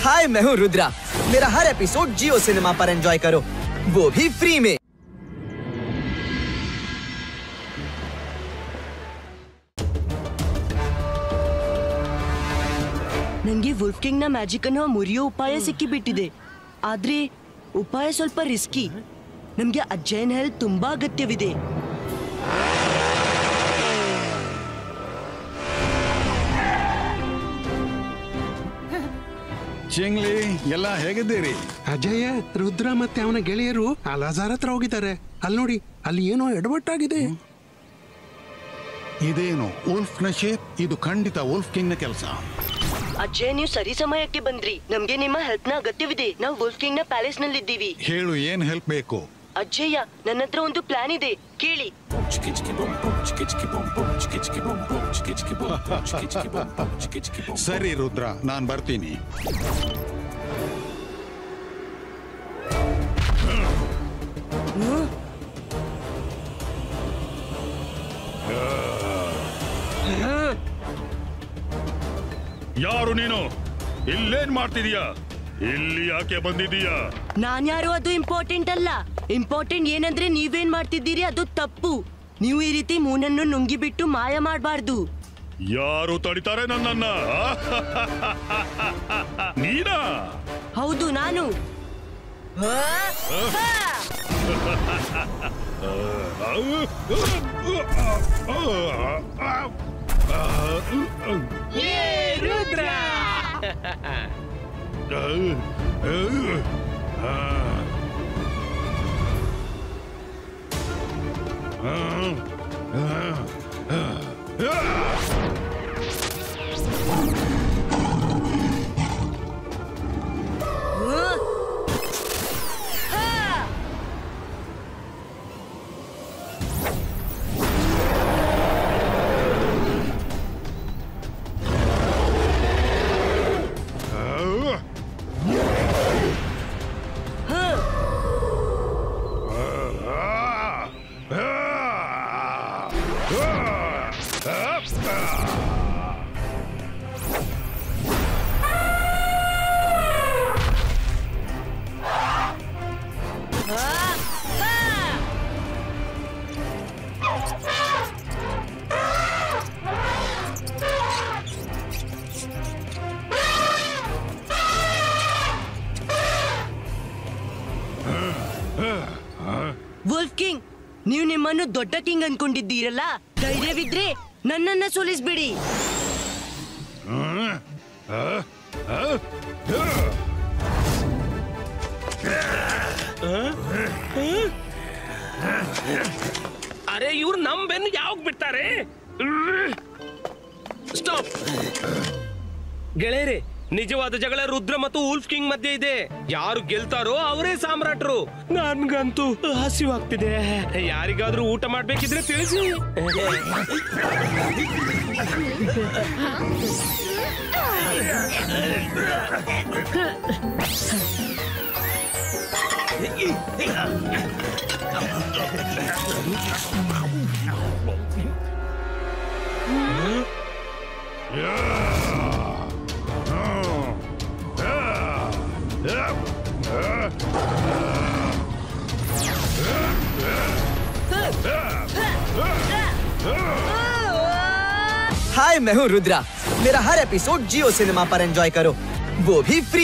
हाय, मैं हूँ रुद्रा। मेरा हर एपिसोड जियो सिनेमा पर एंजॉय करो, वो भी फ्री में। ನಂಗೆ ವುಲ್ಫ್ಕಿಂಗ್ ನ ಮ್ಯಾಜಿಕ್ ಅನ್ನೋ ಮುರಿಯೋ ಉಪಾಯ ಸಿಕ್ಕಿಬಿಟ್ಟಿದೆ. ಆದ್ರೆ ಉಪಾಯ ಸ್ವಲ್ಪ ರಿಸ್ಕಿ. ನಮ್ಗೆ ಅಜ್ಜಯನ್ ಹೆಲ್ಪ್ ತುಂಬಾ ಅಗತ್ಯವಿದೆ. ಚಿಂಗ್ಲಿ, ಎಲ್ಲ ಹೇಗಿದ್ದೀರಿ? ಅಜಯ, ರುದ್ರ ಮತ್ತೆ ಅವನ ಗೆಳೆಯರು ಅಲಾಜಾರ್ ಹತ್ರ ಹೋಗಿದ್ದಾರೆ. ಅಲ್ಲಿ ನೋಡಿ, ಅಲ್ಲಿ ಏನೋ ಎಡವಟ್ಟಾಗಿದೆ. ಇದೇನು ವುಲ್ಫ್ ನ ಶೇಪ್? ಇದು ಖಂಡಿತ ವುಲ್ಫ್ ಕಿಂಗ್ ನ ಕೆಲಸ. ಅಜ್ಜಯ್, ನೀವು ಸರಿ ಸಮಯಕ್ಕೆ ಬಂದ್ರಿ. ನಮ್ಗೆ ನಿಮ್ಮ ಹೆಲ್ಪ್ ನ ಅಗತ್ಯವಿದೆ. ನಾವು ವುಲ್ಫ್ ಕಿಂಗ್ ನ ಪ್ಯಾಲೇಸ್ ನಲ್ಲಿ ಇದ್ದೀವಿ. ಹೇಳು, ಏನ್ ಹೆಲ್ಪ್ ಬೇಕು? ಅಜ್ಜಯ್ಯ, ನನ್ನ ಹತ್ರ ಒಂದು ಪ್ಲಾನ್ ಇದೆ, ಕೇಳಿ. ಸರಿ ರುದ್ರ, ನಾನ್ ಬರ್ತೀನಿ. ಯಾರು ನೀನು? ಇಲ್ಲೇನ್ ಮಾಡ್ತಿದೀಯಾ? ಇಲ್ಲಿ ಯಾಕೆ ಬಂದಿದೀಯಾ? ನಾನ್ಯಾರು ಅದು ಇಂಪಾರ್ಟೆಂಟ್ ಅಲ್ಲ. ಇಂಪಾರ್ಟೆಂಟ್ ಏನಂದ್ರೆ ನೀವೇನ್ ಮಾಡ್ತಿದ್ದೀರಿ ಅದು ತಪ್ಪು. ನೀವು ಈ ರೀತಿ ಮೂನನ್ನು ನುಂಗಿಬಿಟ್ಟು ಮಾಯ ಮಾಡಬಾರ್ದು. ಯಾರು ತಡಿತಾರೆ ನನ್ನನ್ನ? ನೀನಾ? ಹೌದು, ನಾನು. ರುದ್ರ! ವುಲ್ಫ್ ಕಿಂಗ್, ನೀವು ನಿಮ್ಮನ್ನು ದೊಡ್ಡ ಕಿಂಗ್ ಅನ್ಕೊಂಡಿದ್ದೀರಲ್ಲ, ಧೈರ್ಯವಿದ್ರೆ ನನ್ನನ್ನ ಸೋಲಿಸ್ಬಿಡಿ. ಅರೆ, ಇವ್ರು ನಮ್ ಬೆನ್ನು ಯಾವಾಗ ಬಿಡ್ತಾರೆ? ಸ್ಟಾಪ್ ಗೆಳೆಯರೆ, ನಿಜವಾದ ಜಗಳ ರುದ್ರ ಮತ್ತು ವುಲ್ಫ್ ಕಿಂಗ್ ಮಧ್ಯೆ ಇದೆ. ಯಾರು ಗೆಲ್ತಾರೋ ಅವರೇ ಸಾಮ್ರಾಟ್ರು. ನನ್ಗಂತೂ ಹಸಿವಾಗ್ತಿದೆ. ಯಾರಿಗಾದ್ರೂ ಊಟ ಮಾಡ್ಬೇಕಿದ್ರೆ ತಿಳಿಸಿ. हाय, मैं हूँ रुद्रा। मेरा हर एपिसोड जियो सिनेमा पर एंजॉय करो, वो भी फ्री।